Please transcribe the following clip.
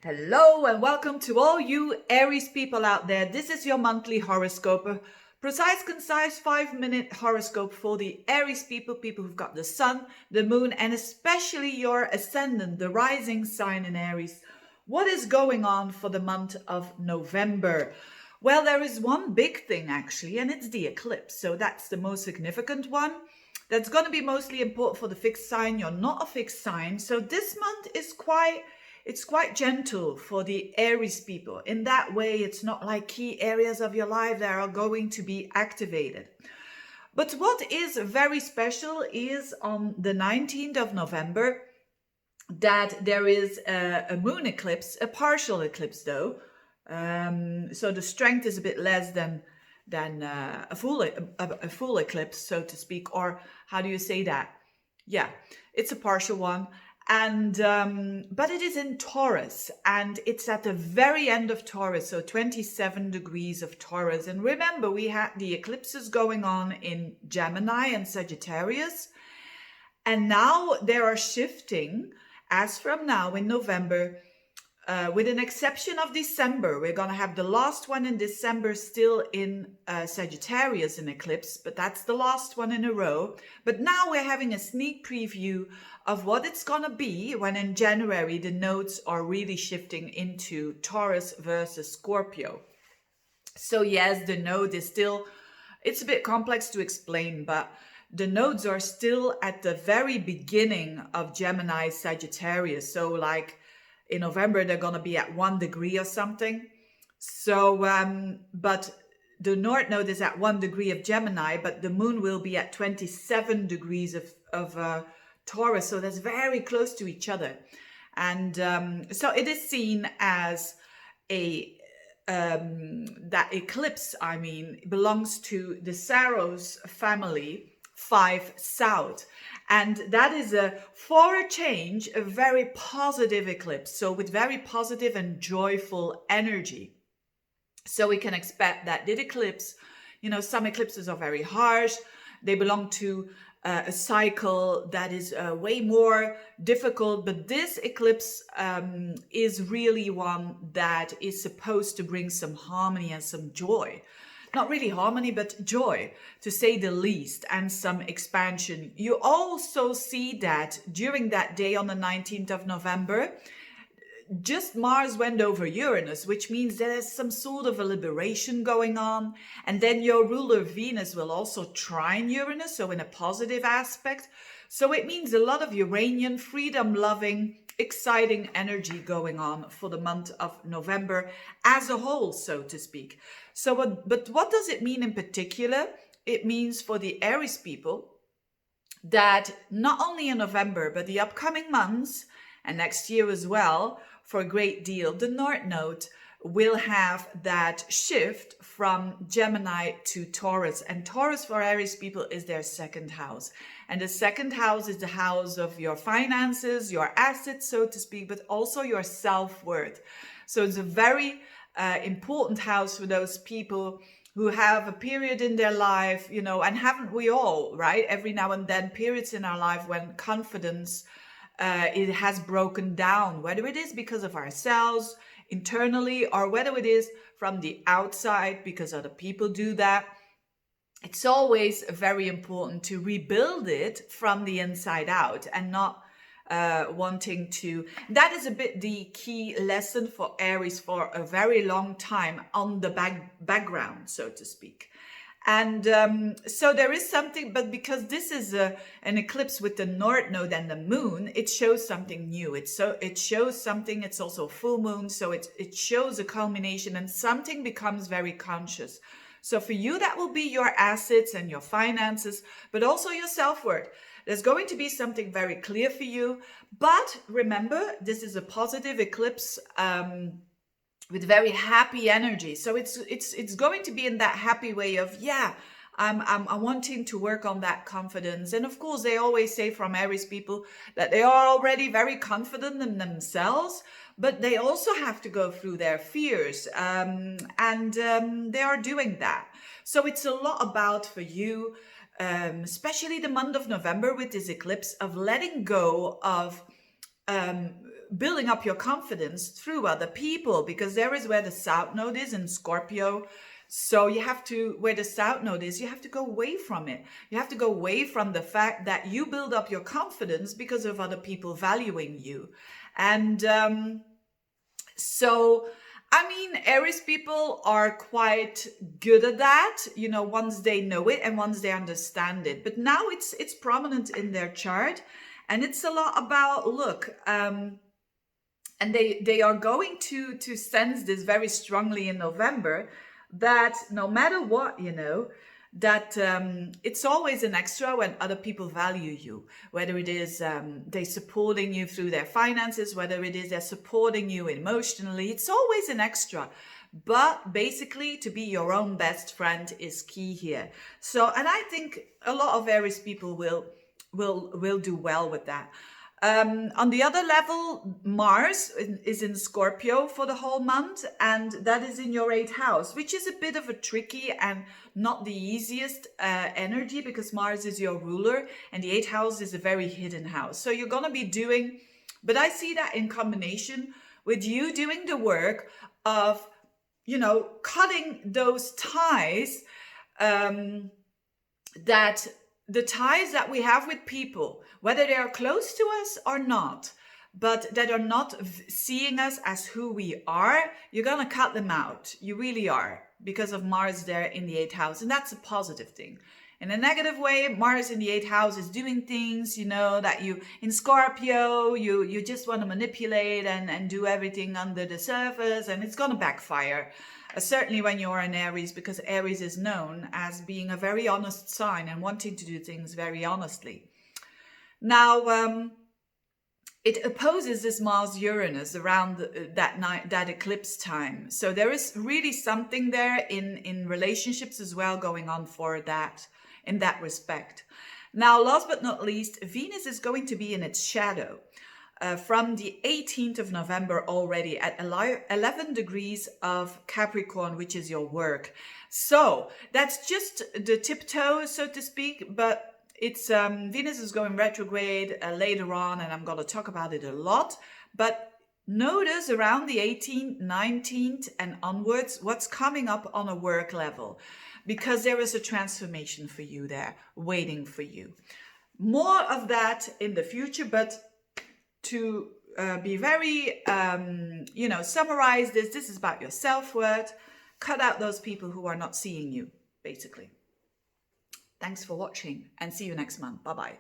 Hello and welcome to all you Aries people out there. This is your monthly horoscope, a precise, concise 5-minute horoscope for the Aries people who've got the sun, the moon, and especially your ascendant, the rising sign in Aries. What is going on for the month of November? Well, there is one big thing actually, and it's the eclipse. So that's the most significant one. That's going to be mostly important for the fixed sign. You're not a fixed sign. So this month is quite gentle for the Aries people. In that way, it's not like key areas of your life that are going to be activated. But what is very special is on the 19th of November that there is a moon eclipse, a partial eclipse though. So the strength is a bit less than a full eclipse, so to speak. Or how do you say that? Yeah, it's a partial one. And but it is in Taurus, and it's at the very end of Taurus, so 27 degrees of Taurus. And remember, we had the eclipses going on in Gemini and Sagittarius, and now they are shifting as from now in November. With an exception of December, we're going to have the last one in December still in Sagittarius in eclipse, but that's the last one in a row. But now we're having a sneak preview of what it's going to be when in January the nodes are really shifting into Taurus versus Scorpio. So yes, the node is still, it's a bit complex to explain, but the nodes are still at the very beginning of Gemini Sagittarius. So like in November, they're going to be at 1 degree or something. So, but the North Node is at 1 degree of Gemini, but the moon will be at 27 degrees of Taurus. So that's very close to each other. And so it is seen as that eclipse, belongs to the Saros family, 5 South. And that is for a change, a very positive eclipse. So with very positive and joyful energy. So we can expect that this eclipse, some eclipses are very harsh. They belong to a cycle that is way more difficult. But this eclipse is really one that is supposed to bring some harmony and some joy. Not really harmony, but joy, to say the least, and some expansion. You also see that during that day on the 19th of November, just Mars went over Uranus, which means there's some sort of a liberation going on. And then your ruler Venus will also trine Uranus, so in a positive aspect. So it means a lot of Uranian, freedom-loving, exciting energy going on for the month of November as a whole, so to speak. So, but what does it mean in particular? It means for the Aries people that not only in November, but the upcoming months and next year as well, for a great deal, the North Node will have that shift from Gemini to Taurus. And Taurus for Aries people is their second house. And the second house is the house of your finances, your assets, so to speak, but also your self-worth. So it's a very important house for those people who have a period in their life, and haven't we all, right? Every now and then periods in our life when confidence it has broken down, whether it is because of ourselves internally or whether it is from the outside because other people do that. It's always very important to rebuild it from the inside out and not wanting to. That is a bit the key lesson for Aries for a very long time on the background, so to speak. And so there is something, but because this is an eclipse with the North Node and the moon, it shows something new. It shows something. It's also a full moon, so it shows a culmination, and something becomes very conscious. So for you, that will be your assets and your finances, but also your self-worth. There's going to be something very clear for you. But remember, this is a positive eclipse with very happy energy. So it's going to be in that happy way of, I'm wanting to work on that confidence. And of course, they always say from Aries people that they are already very confident in themselves, but they also have to go through their fears. And they are doing that. So it's a lot about for you, especially the month of November with this eclipse, of letting go of building up your confidence through other people, because there is where the South Node is in Scorpio. So you have to, where the South Node is, you have to go away from it. You have to go away from the fact that you build up your confidence because of other people valuing you. And so, I mean, Aries people are quite good at that, you know, once they know it and once they understand it. But now it's prominent in their chart, and it's a lot about, look, and they are going to sense this very strongly in November, that no matter what, you know, that it's always an extra when other people value you, whether it is they supporting you through their finances, whether it is they're supporting you emotionally, it's always an extra. But basically, to be your own best friend is key here. So, and I think a lot of Aries people will do well with that. On the other level, Mars is in Scorpio for the whole month, and that is in your 8th house, which is a bit of a tricky and not the easiest energy, because Mars is your ruler and the 8th house is a very hidden house. So you're going to be doing, but I see that in combination with you doing the work of, you know, cutting those ties, that the ties that we have with people, whether they are close to us or not, but that are not seeing us as who we are, you're going to cut them out. You really are, because of Mars there in the 8th house. And that's a positive thing. In a negative way, Mars in the 8th house is doing things, you know, that you, in Scorpio, you just want to manipulate and do everything under the surface, and it's going to backfire. Certainly when you're an Aries, because Aries is known as being a very honest sign and wanting to do things very honestly. Now, it opposes this Mars-Uranus around that eclipse time. So there is really something there in relationships as well going on for that, in that respect. Now, last but not least, Venus is going to be in its shadow. From the 18th of November already at 11 degrees of Capricorn, which is your work. So that's just the tiptoe, so to speak, but it's Venus is going retrograde later on, and I'm going to talk about it a lot. But notice around the 18th, 19th and onwards, what's coming up on a work level, because there is a transformation for you there waiting for you. More of that in the future, but to be very, summarize this. This is about your self-worth. Cut out those people who are not seeing you, basically. Thanks for watching, and see you next month. Bye-bye.